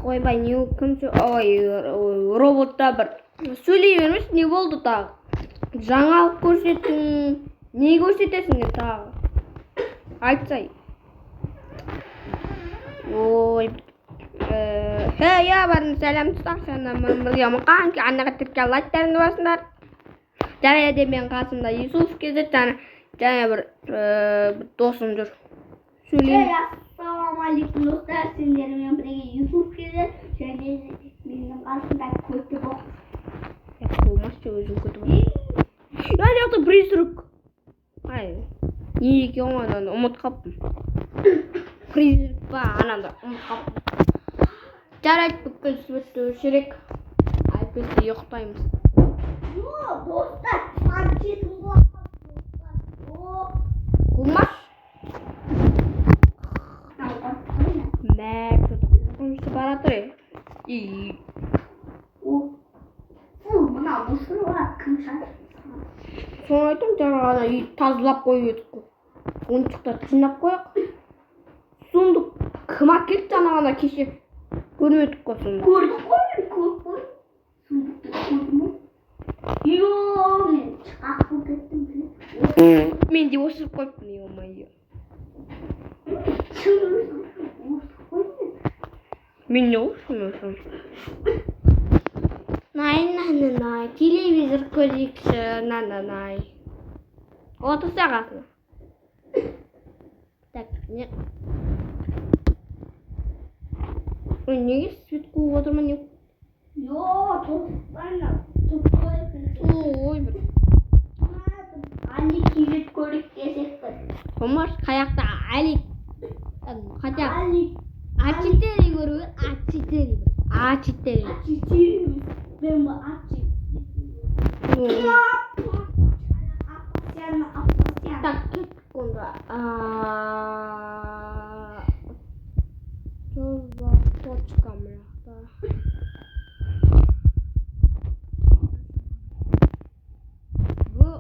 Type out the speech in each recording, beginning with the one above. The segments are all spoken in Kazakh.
Ойбай, не кім ой, роботта бір сөйлей бермеш, не болды тағы? Жаңалық көрсеттің, не көрсетесіңдер тағы? Айтсай. Ой, бәрін сәлемдесақ, мен бірге мұқан, аннаға тірке лайктарыңды басыңдар. Және де мен қасымда Юсуф кезет, және бір досым жүр. Сөйлеймін. Ассалаумағалейкум достар, сендермен бірге Юсуф кезет, және менің қасымда көтіб оқ. Болмасшы өзің көтіб оқ. Яқты призрак. Ай, не екен ананы ұмыт қаппын. Призрак ба, ананда ұмыт қаппын. Жарайды, бүкіл светті өшірек. Айпесте ұйықтаймыз. Достар, планшетім болмақ, достар. Болмаш. Мәк, қорқынышты баратыр. Мына мұсыр бар, кім шатыр? Соны айтам, жаңағана үй тазылап қойып едік қой. Ойыншықтарды жинап қояқ. Сонды кім әкелді жаңағана кеше көрмедік қой сонда. Көрдік қой, мен көріп қой. Сундықты көрдім ғой. Мен шығақ болып кеттім. Мен де осырып қойыппын, ей-ой. Мен не осырмын? Най, телевизор көрейікші, най. Отырса қасына. Так, не. Ой, неге свет қуып отырма, не? Ой, бір. Али килет көрік десек бір. Помаш, қаяқта Али. Хотя, А4 көру, А4. Мен бұл А4. Так, кеттік онда. Жолба точка мырақта. Бұл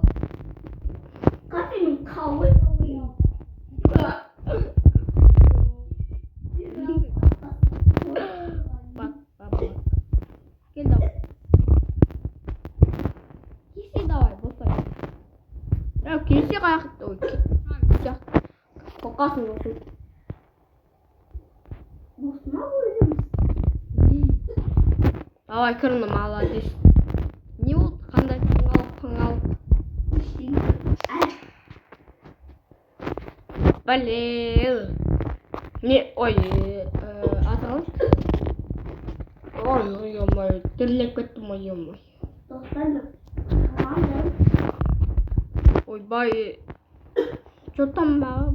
кафенің қауы Bak. Gel давай. Кесе давай, босай. Кесе қаяқты ой. Қоқасын осы. Босына өзіміз. Давай, кірні молодец. Не болды? Қандай қыңалық. Блин. Не, ой, аталым. Ой, ой, тірлеп кеттім, ой. Достарым. Ой, бай. Что там ба?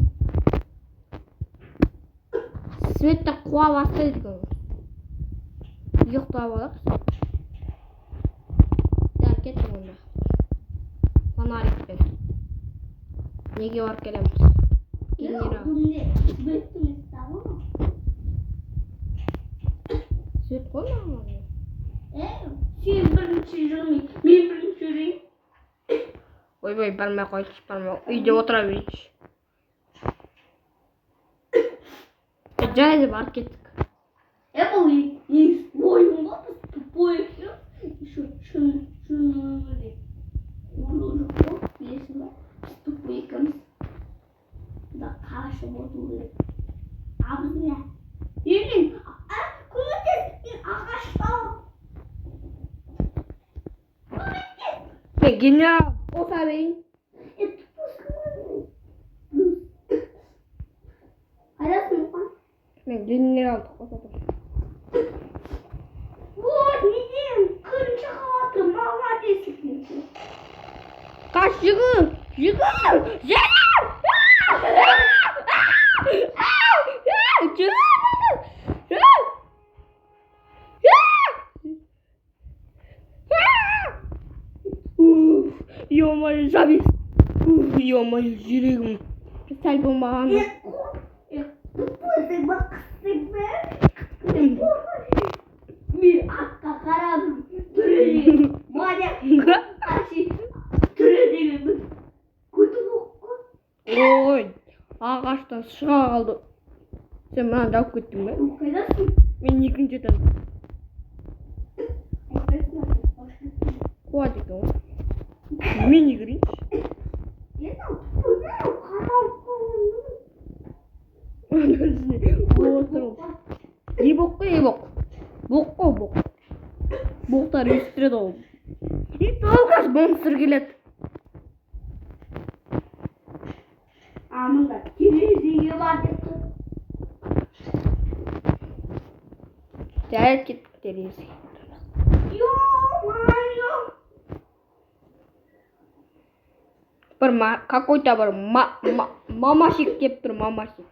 Светті қуа бастайды екен. Ұйықтап алайық. Да, кеттім онда. Фонарикпен. Неге барып келеміз? Генерал. Свет қой маған? Сен бірінші жүрмей, мен бірінші жүрейін. Ойбай, бармай қойшы, бармай. Үйде отыра берейінші. Жайды барып кеттік. Бұл ойын ғой, біз тупой еще. Шыны өлек. Өлі жоқ, білесің ба? Біз тупой екеміз. Бұда қарашы болды өлек. Абыз не? Елін, көмектес, мен ағашта. Көмектес. Мен генерал болса бейін. Қайдасың мұқан? Мен генералды қосатым. Вот, неден, күнші қалаты, молодец екенсің. Қаш, жүгір! Жүгір! Ё-моё, завис. Ё-моё, жүрегім. Сәл болмаған. Тупой бақсың бе? Мен атқа қарадым. Түрелеген. Мадяк. Түрелеген. Көтіп оқ қой. Ой, ағаштан шыға қалды. Сен мынаны жауып кеттің бе? Қайдасың? Мен екінші этажда. Қайдасың? Қуат екен ғой. Мен кірейінші. Не боқ қой, не боқ. Боқ қой, боқ. Боқтар өстіреді ол. Толғаш монстр келеді. Амында терезеге бар деп тұр. Жарайды кеттік терезеге. Какой-то бір мамашик кеп тұр, мамашик.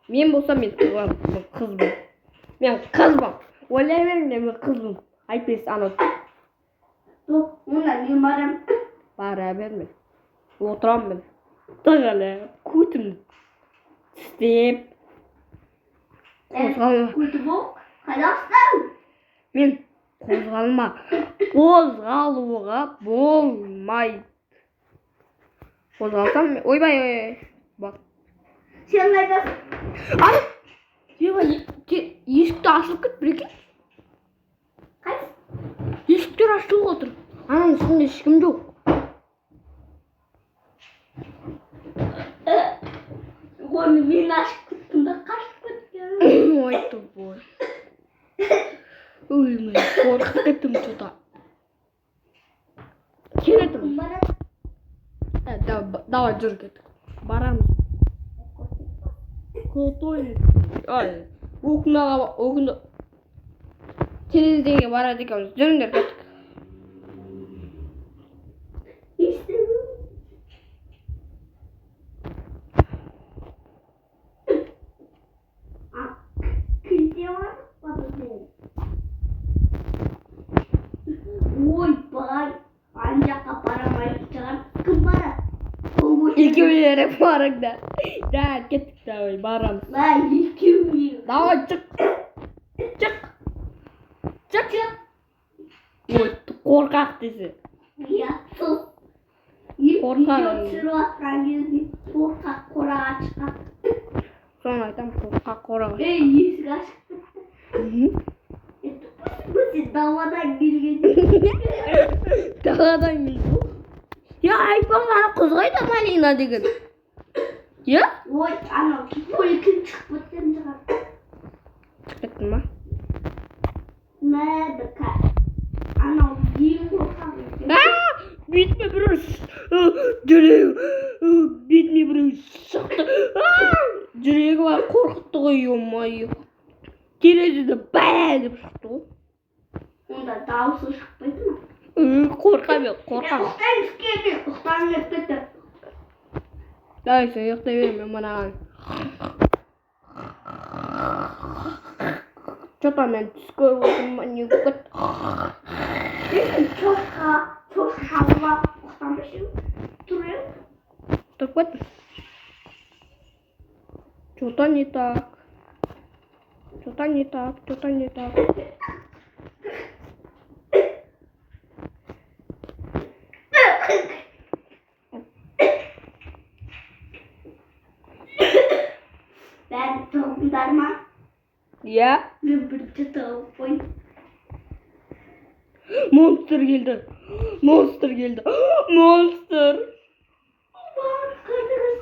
Мен болсам мен қызбын. Мен қызбын. Ойлай беріңдер, мен қызбын. Айтпайсыз анау. Онда мен барам. Бара берме. Отырам мен. Тығылып, көтімді тістеп. Қозғалма. Көті бол. Қайдасың? Мен қозғалма. Қозғалуға болмайды. Қозғалсам мен... Ойбай. Бақ. Сен қайдасың? Ай! Есікті ашылып кет, бір екен. Қайсы? Есіктер ашылып отыр. Ананың үстінде ешкім жоқ. Оны мен ашып кеттім де қашып кеткен. Ой, тупой. Ой, мен қорқып кеттім что-то. Келетім. Давай жүр кеттік. Барамыз. Крутой. Ай, окна терезеге барады екенбіз. Жүріңдер кеттік. Ойбай, ана жаққа барамайды шығар. Кім барады? Екеулері барыңдар. Да, кеттік, давай, барамыз. Екеулері. Давай, çık. Çık. Çık. Ой, қорқақ десе. Ұятсыз. Қорқақ. Түсіріп атқан кезде қорқақ қораға шығады. Соны айтам, қорқақ қораға. Есік ашық кетті. Өте даладан келген. Даладан келген. Я айтпам, ана қыз қайда Малина деген. Я? Ой, анау кім шығып кеткен шығар. Шығып кеттің ма? Мәдіка. Анау ең қорқақ екен. Бетіме біреу бетіме біреу шықты. Жүрегі бар, қорқытты ғой, ой-ой. Терезеде бәә деп шықты ғой. Онда дауысы шықпайды ма? Қорқам мен, қорқам. Ұқтаңыз келме, ұқтаңыз кетті. Давай, сен ұйықтай берем, мен мынаған. Что-то мен түс көріп отырмын, не көт. Чошқа шалып ұқтамышым. Тұр ем? Тұрып кеттім. Что-то не так. Что-то не так, что-то не так. Бәрі тұрғындар ма? Я? Мен бірінші тығылып қойдым. Монстр келді. Монстр келді. Монстр. Бар, қайдыңыз?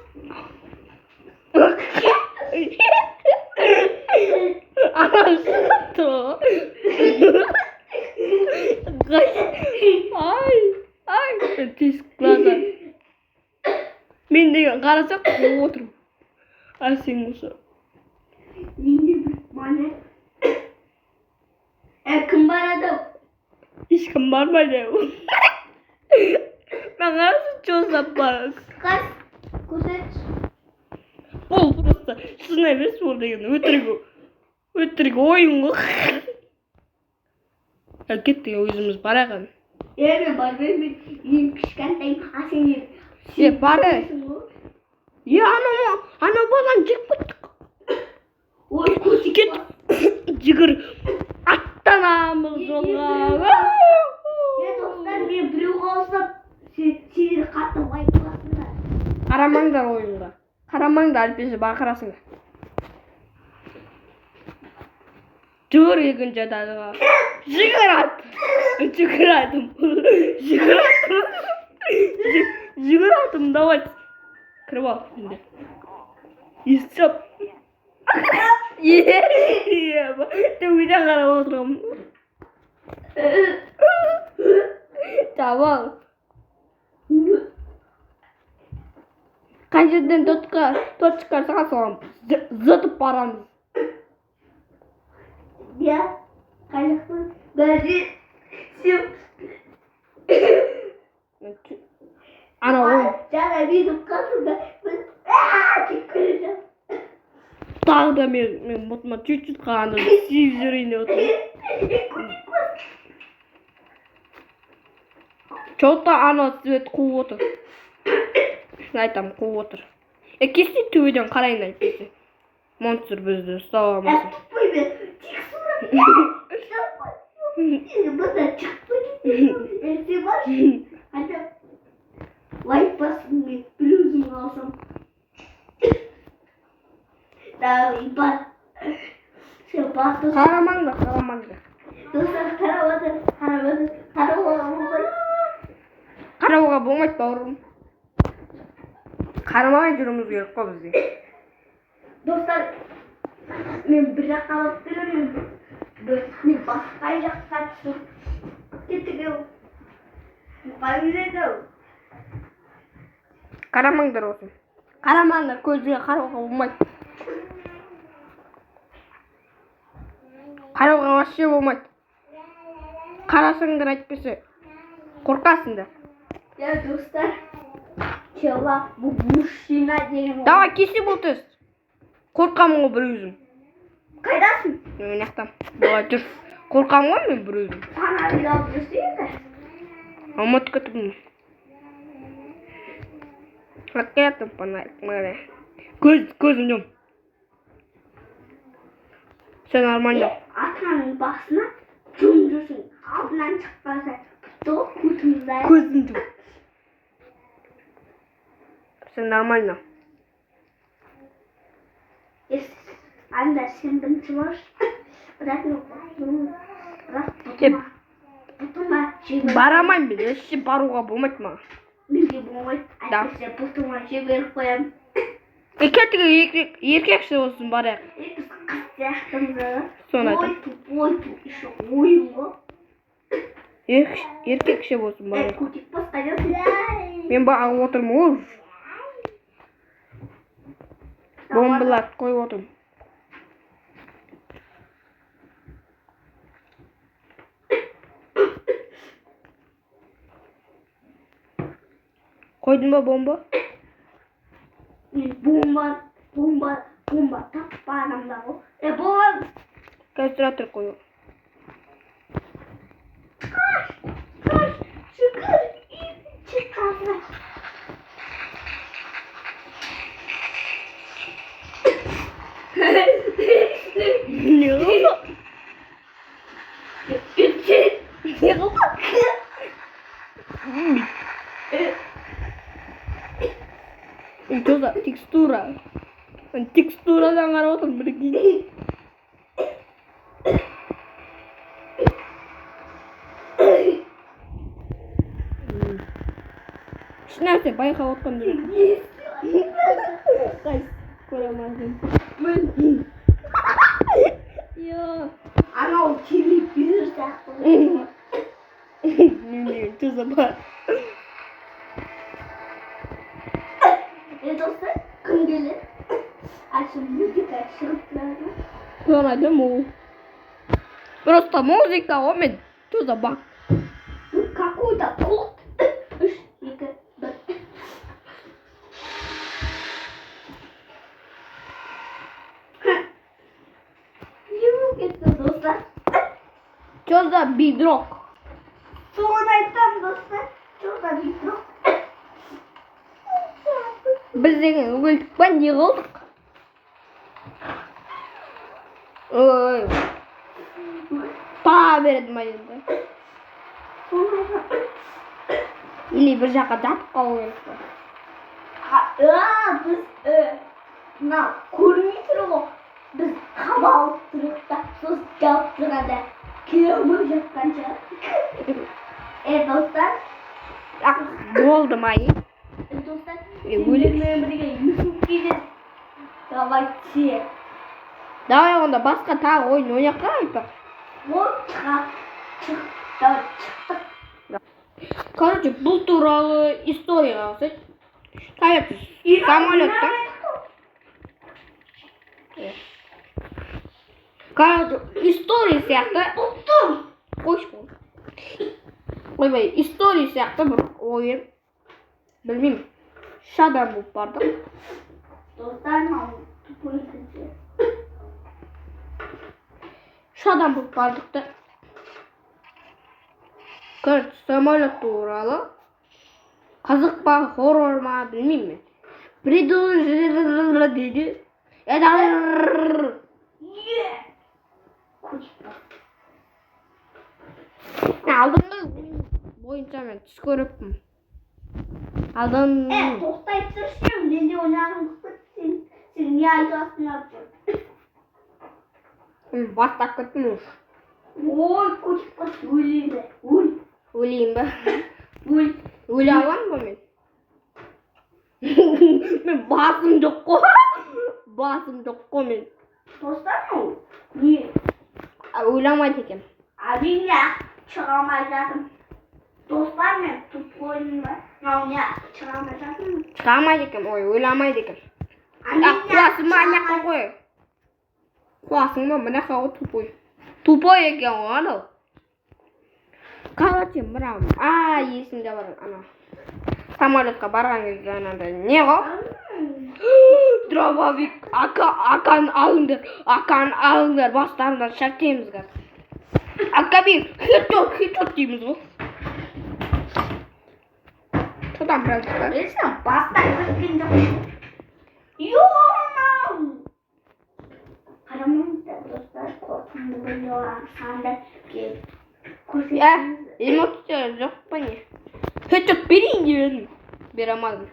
Анам шықты. Ай, тесік глаза. Мен деген қарасақ, отырмын. А сен осы. Менде бір монет. Кім барады? Ешкім бармайды. Мен қарасың, чосап барасың. Қас, көрсетші. Ол просто шын емес ол деген өтірік ойын ғой. Кеттік, өзіміз бараған. Мен бармаймын, ең кішкентай асенер. Бары. Ана баланы жеп кеттік. Ой, көтік Кет. Жүгір. Аттанамыз жолға. Достар, мен біреу қалсам, сені қатты лайк басыңдар. Қарамаңдар ойынға. Қарамаңдар әлпесі бақырасың. Жүгір екінші этажға. Жүгіратым, давай. Кіріп ал. Естіп. Төбеден қарап отырғанмын. Tamam. Қай жерден тот çıkarsa соған зытып барамыз. Я қайдақпын бәрі сен Ана ой. жаңа менің қасымда деп көрeceğim. Тағы да мен ботыма чуть-чуть қалғанда сүйіп жүрейін деп отырмын. Что-то ана свет қуып отыр. Айтам қуып отыр. Кесте төбеден қарайын айтпесе. Монстр бізді ұстап алмасын. Бұда шықпайды. Сен баршы. Лайк басын мен блюзім алсам. Давай бар. Сен басы. Қарамаңдар. Достар қарауға Қарауға болмайды бауырым. Қарамай жүруіміз керек қой бізде. Достар, мен бір жаққа алып беремін. Мен басқа жаққа түсіп кеттік ау. Қарамайды ау. Қарамаңдар осы. Қарамаңдар, көзге қарауға болмайды. Қарауға вообще болмайды. Қарасаңдар айтпесе қорқасыңдар. Я, достар, чувак, бұл мужчина деген. Давай кесе бұл тест. Қорқамын ғой бір өзім. Қайдасың? Мен яқтам. Давай жүр. Қорқамын ғой мен бір өзім. Сана бір алып жүрсейді. Алматы кетіппін. Ракетам понятно. Көзім жом. Все нормально. Атаның басына жом жүрсің. Алдынан шықпаса, көзімізді. Көзім жом. Все нормально. Анда сен бірінші баршы. Бірақ бұтыма жебер. Барамайын мен, ешсе баруға болмайды ма? Менде болмайды. Әйтпесе бұтыма жеберіп қоям. Кеттігі еркекші болсын барайық. Біз қыз сияқтымыз. Соны айтам. Ойпу, еще ойын ғой. Еркекші болсын барайық. Көтек басқа жасың. Мен бағып отырмын ғой. Бомбалар қойып отырмын. Қойдың ба бомба? Мен бомба таппағанда ғой. Бомба! Концентратор қою. Қаш, шүкір, шыққасы. Не oldu? Ne oldu? Itu da tekstura. Teksturadan қарап отырмын бірге. Ешнәрсе байқап отқан жоқ. Көремәдім. Анау телевизор сияқты. Не, тұзы бар. Достар, күн келеді. Ашым музыка шығып тұрады. Соны айтам ол. Просто музыка ғой мен тұзы бар. Какой-то код. 3, 2, 1. Не болып кетті, достар. Тұзы бидрок. Соны айтам, достар. Тұзы бидрок. Біз деген өлдік па, не қылдық? Ой. Пара береді ма енді? Или бір жаққа жатып қалу керек па? біз мына көрмей тұр ғой біз қамалып тұрық та сосын жауып тұрғанда келмей жатқанша достар болды ма достар өлек. сендермен бірге Юсуп келеді давай че давай онда басқа тағы ойын ойнайық та айтпақ. шықтық Короче, бұл туралы историяға алсақ. Самолетта. Короче, история сияқты. Қойшы бол. Ойбай, история сияқты бір ойын. Білмеймін. Шадан болып бардық. достар Шадан болып бардық та. Короче, самолет туралы. Қызық па, хоррор ма, білмеймін мен. Дейді. Алдыңғы бойынша мен түс көріппін. тоқтай тұршы мен де ойлағым сен не айтасың Бастап кеттім уже. ой көшіп қос өледі Өлейін ба? Өле алам ба мен? Мен басым жоқ қой. Басым жоқ қой мен. достар не Ойламайды екен. әрине шыға алмай жатырмын достар мен тупоймын ба мынауына шыға алмай жатырмын Шыға алмайды екен, ой, ойламайды екен. Қуасың ба анаққа қой. Қуасың ба мына қауы тупой. Тупой екен ғой анау. Короче, мынау. Есімде бар ана. Самолетқа барған кезде анандай не ғой? Дробовик. Аканы алыңдар, бастарынан шартеміз қазір. Акабин, хит-хит дейміз ғой. Содан біраз бар. баста кірген жоқ Йоу! Қарамаңыздар достар, қорқынды видеолар санда Эмоция жоқ па не? Хедшот берейін деп едім. Бере алмадым.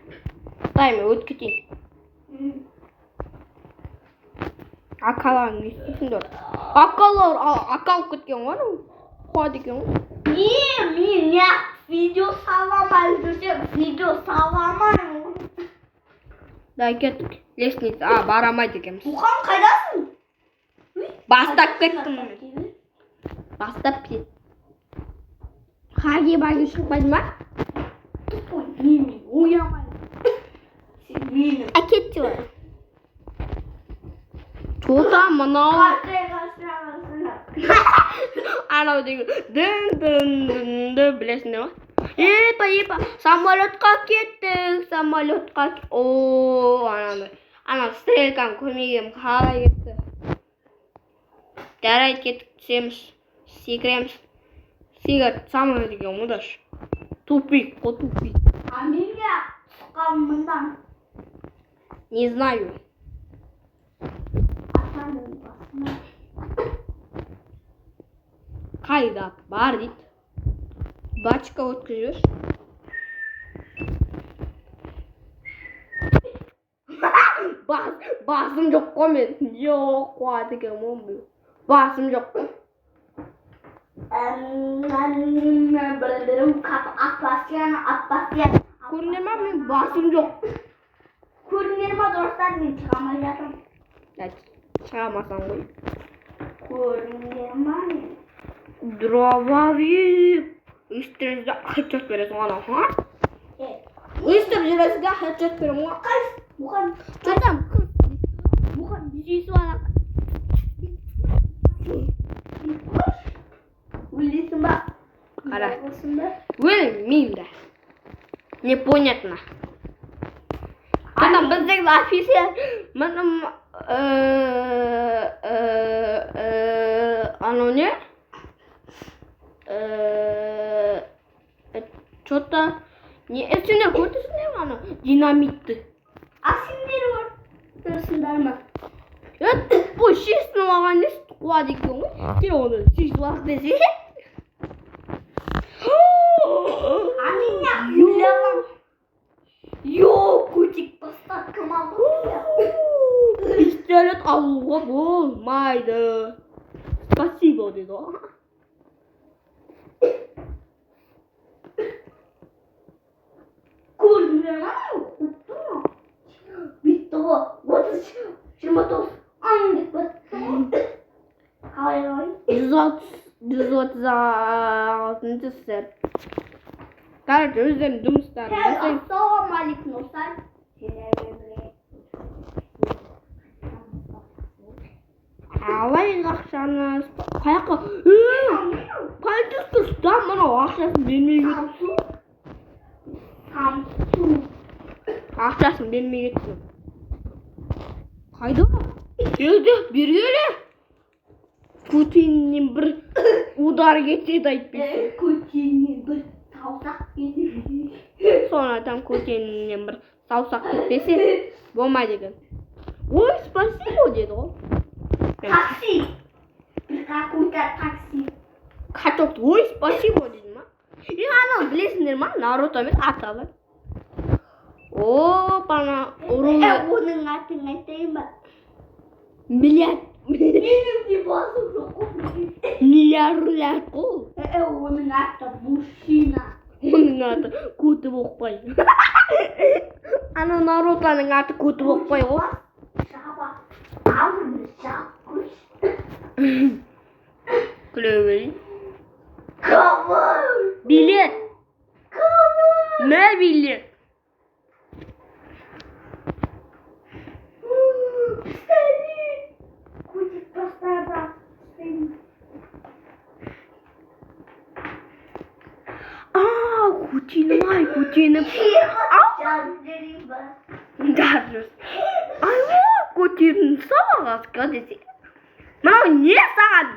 Тайм өтіп кетейін. Акалар не істейсіңдер? Акалып кеткен ғой анау. Қуады екен ғой. мен видео саламай жүрсем, видео саламаймын. Да кеттік. Лестница. Барамайды екенбіз. Мұқан қайдасың? Бастап кеттім мен. Бастап кет. Хаге барғы шықпайды ма? Мен ойламаймын. Сен менің. Әкетті бар. Жота мынау. Анау деген дын білесіңдер ма? Епа, самолетқа кеттік, Ана стрелканы көрмегенім қалай кетті. Жарайды кеттік түсеміз, секіреміз. Секіріп самолет екен мұдаш. Тупик. Мен де сұққам мұндан. Не знаю. Атаның басына. Қайда бар дейді. Бачка өткізіп. Басым жоқ қой мен. Жоқ, қуады екен мұн. Басым жоқ қой. Көрінер ма мен басым жоқ. Көрінер ма достар мен шығамай жатырмын. Шығамасам ғой. Көрінер ма мен? Дробовик. Үстеріңізде хедшот бересің анау, ха? Үстер жүресіңде хедшот берем ғой. Мұқан. Жотам, мұқан бізейсі бана. Өлесің ба? Қара. Өлмеймін да. Непонятно. Жотам, біздегі офицер мұным анау не? Что-то не сендер көрдіңдер ма ана динамитті? Сендер көрдіңдер ма? Бұл шешін маған не қуады екен ғой? Сен оны шешіп алып десе? Йо, көтек бас. кім алды? Пистолет алуға болмайды. Спасибо деді ғой. Көрдіңдер ма? Бітті ғой. 29 аң деп бітті ғой. Қалай? 136-шы сәт. Короче, өздерінің жұмыстарын жасаймын. Ассалаумағалейкум достар. Алай ақшаны қаяққа? Қайтыс да мынау ақшасын бермей кетті. Ақшасын бермей кетті. Қайда? Бергелі. Путиннен бір удар кетеді айтпейсің. Көтеннен бір саусақ кетеді. Соны айтам, көтеннен бір саусақ кетпесе болмайды екен. Ой, спасибо деді ғой. Такси. Bir какой-то такси. Катокты, ой, спасибо дейді ма? И ана білесіңдер ма? Наруто мен аталы. О, бана ұры. Оның атын айтайын ба? Миллиард. Менің де басым жоқ қой. Миллиард қой. Оның аты мужчина. Оның аты көті боқпай. Ана Нарутоның аты көті боқпай ғой. Жаба. Алыңды жапқыш. Күле берейін. Кавыр. Билет. Кавыр. Не билет? Котик постарда. Кутиным-ай, кутиным. Жан берейін ба? Даже. Ай, кутиным сабағасқа десе. Мынау не саған?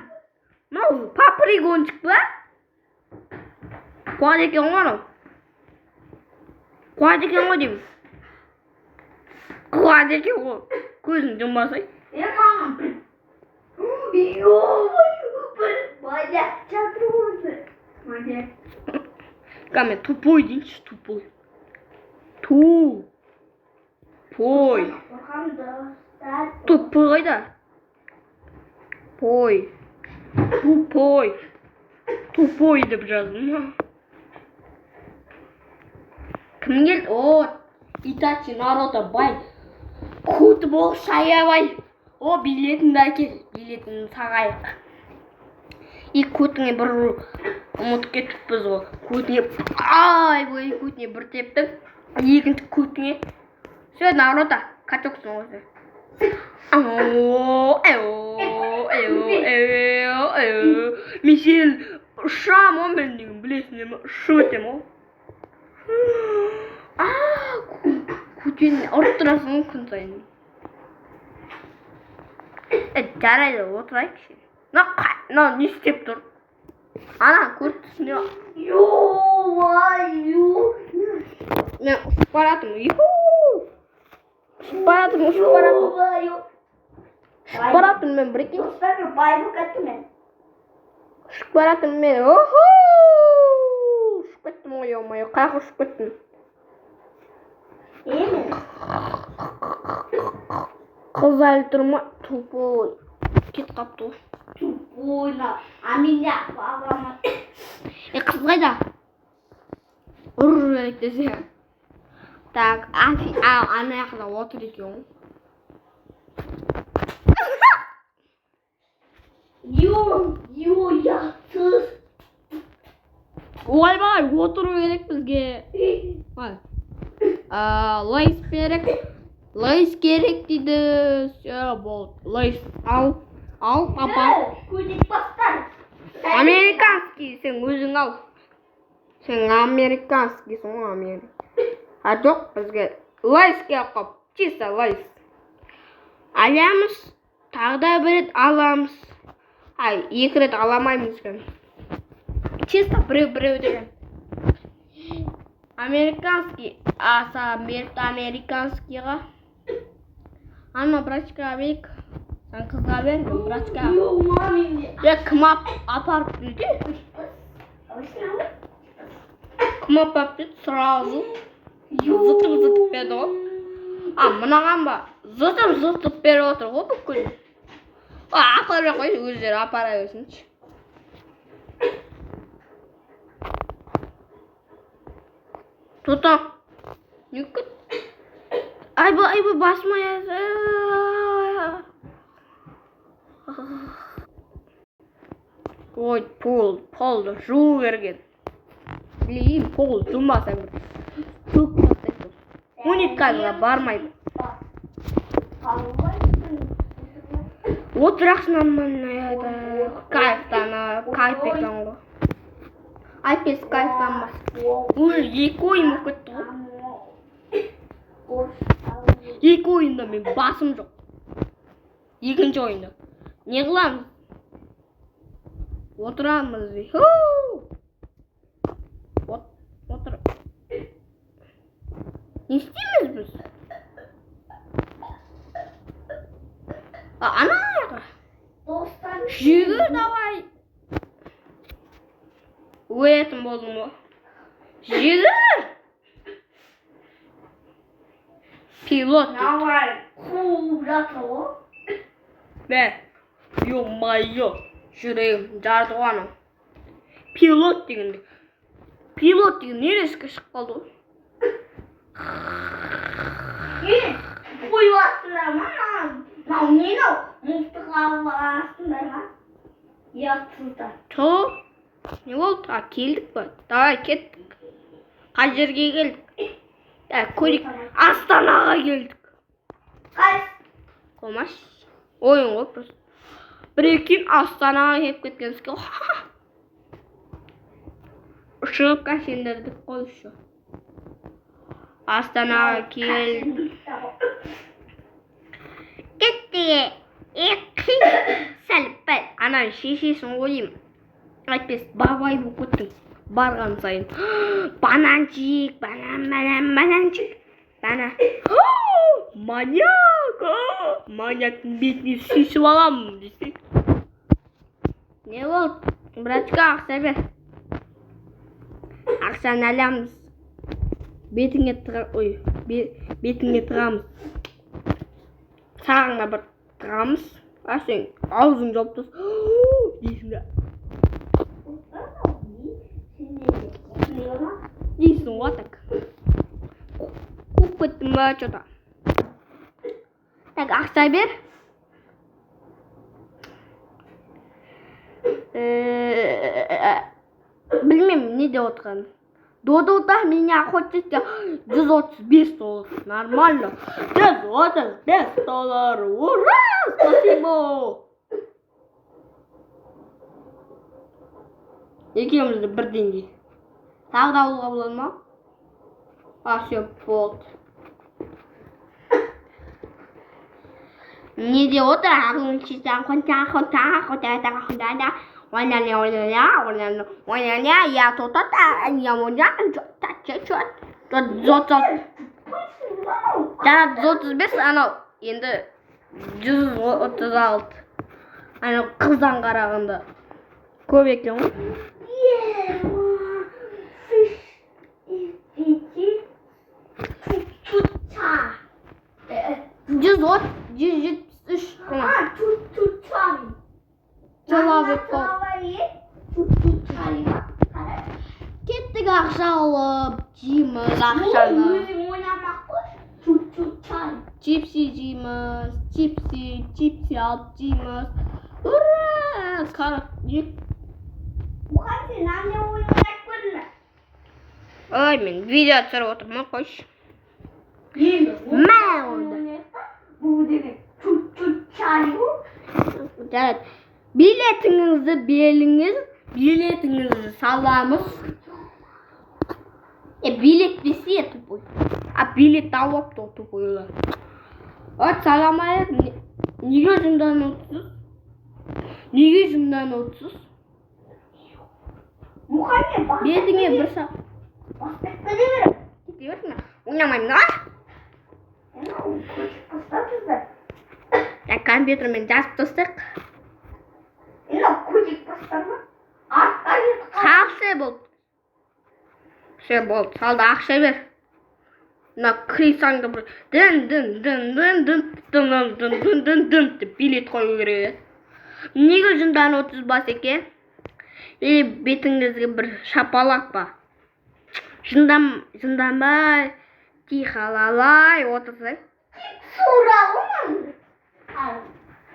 Мынау паприкончик па? Қуады екен ғой анау. Қуады екен ғой деймін. Қуады екен ғой. Көзін жұмбасай. Маған бір. Ё-моё, бір маяк жатыр осы. Маяк. Каме, тупой дейінші, тупой. Тупой. Тупой қайда? Тупой. Тупой деп жаздым. Кім келді? О, Итачи Наруто бай. Көті бол шаябай. О, билетіңді әкел. Билетіңді сағайық. И көтіңе бір ұмытып кетіппіз ғой. Көтіңе, көтіңе бір тептің. Екінші көтіңе. Все, Наруто, качоксың осы. Мен сенің ұшам о мен деген білесің емі? Ұшып өтем о. Көтені ұрып тұрасың күн сайын. Жарайды, отырайықшы. Мынау не істеп тұр? Ана, көріп түсіне ба? Ё-моё. Мен ұшып баратым. Ұшып баратым. Ұшып баратым мен бір екен. Достар, бай болып кеттім мен. Ұшып баратым мен. Ұшып кеттім ғой, ё-моё. Қаяққа ұшып кеттім? Емен. Қыз әлі тұрма. Тупой. Кет қапты ғой. Тупойна. А меня бабама. Қыз қайда? Ұрыр керек десе. Так, ана яқта отыр екен. Ясыз. Ойбай, отыру керек бізге. Лайс керек дейді. Все, болды. Лайс ал, папа. Көтек бастар. Американский, сен өзің ал. Сен американскийсің ғой, Америка. Жоқ, бізге лайс келіп қап. Чисто лайс. Алямыз, тағы да бір рет аламыз. Екі рет аламаймыз екен. Чисто біреу деген. Американский, аса американскийға. Ана брачка бек. Sen kızға бер, мен брачка. Кім апарып дейді? Кім апарып дейді? Сразу. Зытып берді ғой. мынаған ба зытып беріп отыр ғой бүкіл. Апара қойшы, өздері апара берсінші. Тұтам. Нүкіт. Айбы, басыма язы. Ой, полды жуу берген. Білейін, пол жумасаң бір. Көк тастайды. 12 қазға бармайды. Отырақсынан мұнаяда. Кайфтан ғой. Айпес кайфтанмас. Уже 2 ойын өкетті ғой. 2 ойында мен басым жоқ. 2-ші ойында. Не қыламыз? Отырамыз. Отыр. Не істейміз біз? Ана! Жүгір давай! Өлетін болдың ба? Жүгір! Пилот. Давай, қуып жатыр ғой. Бә, ё-майо, жүрегім жарды ғаным. Пилот деген нересіге шық қалды ғой? Қой бастыңдар ма? Нені мұқтыға бастыңдар ма? Яқсыздар. Не болды? Келдік па? Давай кеттік. Қай жерге келдік? Көрейік. Астанаға келдік. Қайсы? Қомаш. Ойын ғой просто. Бір-екең Астанаға кеп кеткенсізге. Шығып кәсендердік қойшы. Астанаға келдік. Кеттіге. Сәліппәл. Анан шешесін қойым. Айтпес, бабай бұл көттің. Барған сайын. Банан жейік, банан жейік. Бана. Маньяк! Маньяктың бетіне сүйсіп аламын десек. Не болды? Братчика, ақша бер. Ақшаны аламыз. Бетіңе тығамыз. Сағыңа бір тығамыз. Сен аузың жауып тұрсың. Дейсің да. Дейсің ғой так. Қуып кеттім ба, что-то. Так, ақша бер. Білмеймін, не де отырған. Додода меня хочет $135. Нормально. $135. Ура! Спасибо! Екеумізді бір деңгей. Тағы да алуға болады ма? Все, болды. Не де отыр? Жаңа 135, анау енді 136. Анау қыздан қарағанда көп екен ғой. 173 Кеттік ақша алып, жейміз ақшаны. Чипси жейміз, чипси алып жейміз. Ура! Қарап, Бұған сен әне ойнап көрме. Ой, мен видео түсіріп отырмын, қойшы. Бұл деген чай ғой. Жарайды. Билетіңізді беліңіз, билетіңізді саламыз. Билет бесе тупой. Билет алыпты тупойлар. Салам алейкум. Неге жындан отсыз? Бетіңе бір сақ. Бастап кіре беріп. Кете берсің. Ойнамаймын, а? Компьютермен жазып тастық. Көжек бастар ма? Все болды. Салды, ақша бер. мына крисаңды бір дін деп билет қою керек. Неге жындан 30 Басеке? Или бетіңізге бір шапалақ па? Жынданбай, тихалалай отырсай. Сұрағым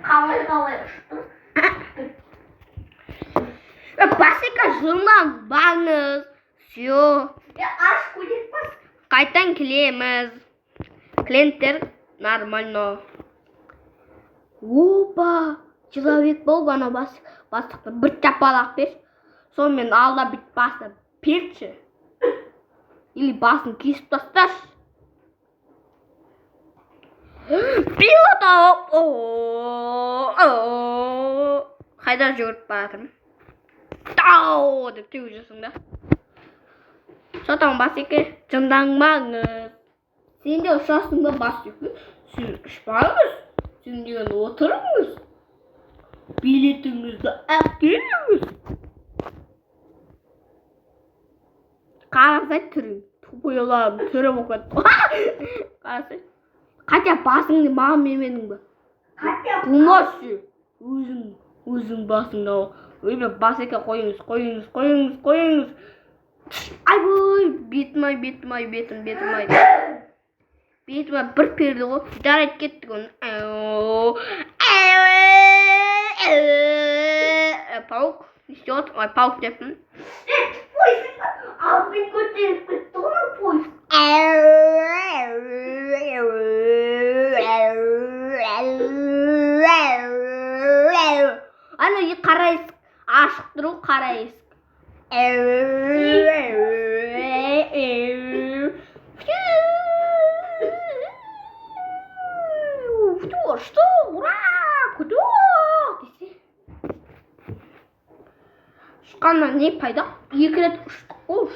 қалай ұшты? Басека жынданбаңыз. Все. Аш көйлек бас. Қайтан келеміз. Клиенттер нормально. Опа, человек бол, ана бастықты бір шапалақ бер. Сонымен алда бүйтіп басып перші. Или басын кесіп тасташы. Пилот алып. Қайда жүгіріп баратырмын? Тау деп теуіп жүрсің да. Сотан Басеке, жынданбаңыз. Сен де ұшасың ба Басеке? Сен ұшпаңыз. Сен деген отырыңыз. Билетіңізді әкеліңіз. Қарасай түрің. Тупойларым түрі болып кетті. Қарасай. Қатя басыңды маған бермедің ба? Қатя Болмашы. Өзің басыңды ал. Өйбе Басеке қойыңыз. Айбой, бетім бір перді ғой. Жарайды кеттік оны. Паук. Нестет? Ой, паук деппін. Пойсың ба? Алдын көтеріп кетті ғой пойс. Ана қара есік. Ашық тұру қара есік. Что? Ура! Куда? Десе. Шыққаннан не пайда? 2 рет ұштық қой.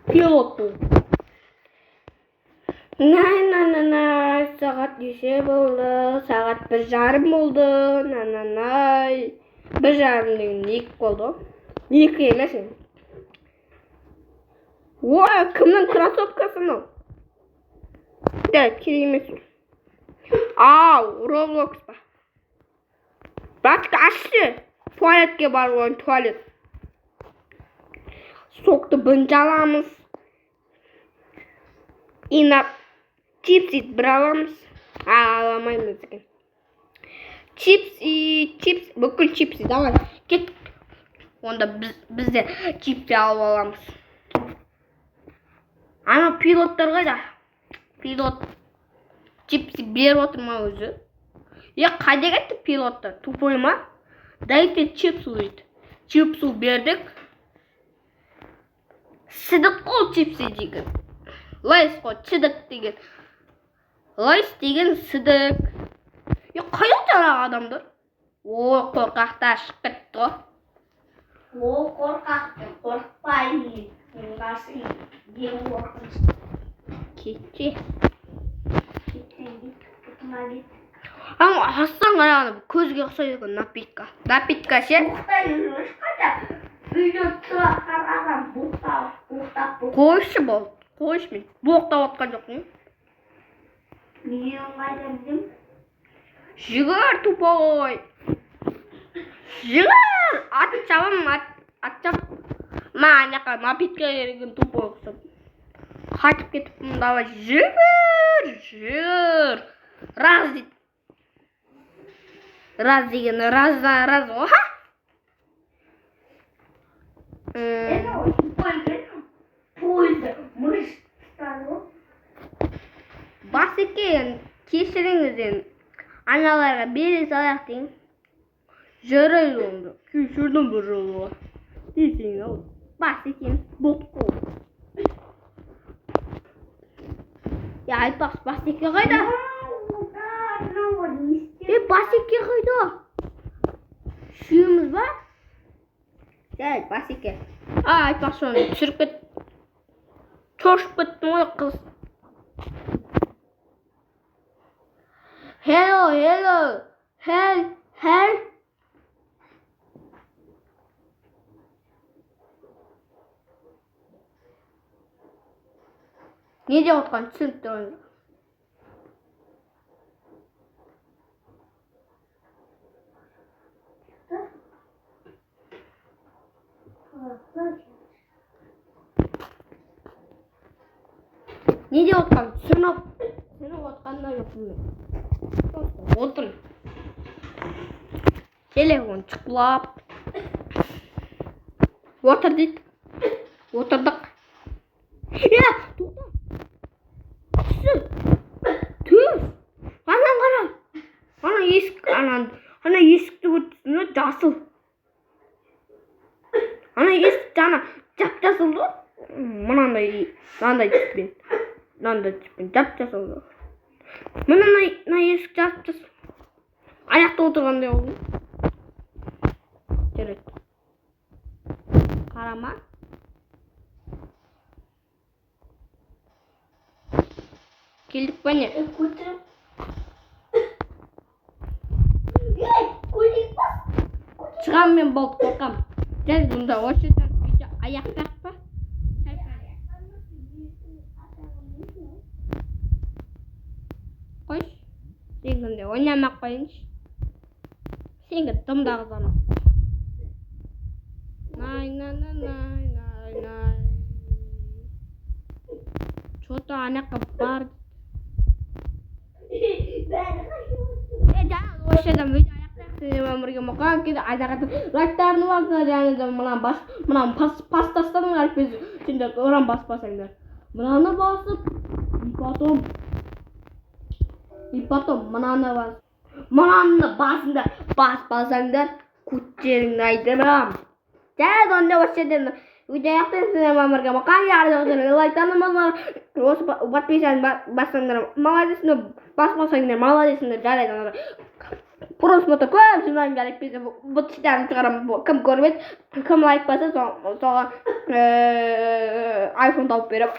Пилот бол. Най, сағат неше болды? Сағат 1:30 болды. Най. 1:30 деген 2 болды. 2 емес. Ой, кімнің кроссовкасы мынау? Да, керек емес. Ау, Roblox ба? Басқа ашшы. Туалетке барып ойын, туалет. Сокты бірінші аламыз. Инап чипсит бір аламыз. Аламаймыз екен. Чипс, бүкіл чипсы, давай. Кеттік. Онда бізде чипсы алып аламыз. Ана пилоттар қайда? Пилот чипсы беріп отыр ма өзі? Қайда кетті пилоттар? Тупой ма? Дайте чипсу дейді. Чипсу бердік. Сыдық қол чипсы деген. Лайс қой, сыдық деген. Лайс деген сыдық. Қайда жаңағы адамдар? Қорқақтар шығып кетті ғой. Қорқақты, қорқпаймын. Басың ең қорқынышты. Кетші. Кетті. Астан қарағаны көзге ұқсайды екен напитка. Напитка ше? Боқтай жүрмеш қайда? Үйде тұрақтан адам боқтап. Қойшы болды. Қойшы мен. Боқтап отқан жоқпын. Мен қайдан білем? Жүгір, тупой. Жүгір. Ат чап. Маняқа напитка ерген тупой ұқсап. Қайтып кетіппін, давай. Жүгір. Раз дейді. Раз деген раз ғой. Басеке, кешіріңізден аналарға бере салақ дейін. Жарайды онда. Кешірдің бір жолы. Десең ау. Басеке, ботқо. Айтпақшы, Басеке қайда? Басеке қайда? Сүйіміз ба? Жай, Басеке. Айтпақшы оны түсіріп кет. Чошып кеттің ғой қыз. Hello. Не деп отқанын түсініп тұрған жоқ. Не деп отқанын түсініп отқан да жоқпын мен. Отыр. Телефон шықпылап. Отыр дейді. Отырдық. Тоқта. Түс. Анан қара. Ана есікті көрсін, жасыл. Ана есік жана жап-жасыл да. Мынандай түспен. Жап-жасыл да. Мына есік жап-жасыл. Аяқта отырғандай oldu. Жарайды. Қарама. Келдік па не? Көтеріп. Шығам мен болды қорқам. Жай бұнда осы жерде аяқтақ па? Қойш. Сенде ойнамақ қойыншы. Сенге тымдағы замақ. Най. Что-то анаққа бар. Осы жерден видео аяқтақ. Өмірге мұқан кейде айдағатын лайктарын басыңдар, және де мынаны пас тастадыңдар әліппесі. Сендер оран баспасаңдар. Мынаны басып, и потом мынаны басыңдар, баспасаңдар, көттеріңді айдырам. Жарайды, онда осы жерден видео аяқтайын. Сендер өмірге мұқан ярдығын лайктарын басыңдар. Осы подписаны бассаңдар, молодецсіңдер, баспасаңдар, молодецсіңдер, жарайды. Просмотр көп жинаған керек бізде бұл шидарын шығарам, кім көрмеді, кім лайк баса соған iPhone тауып берем.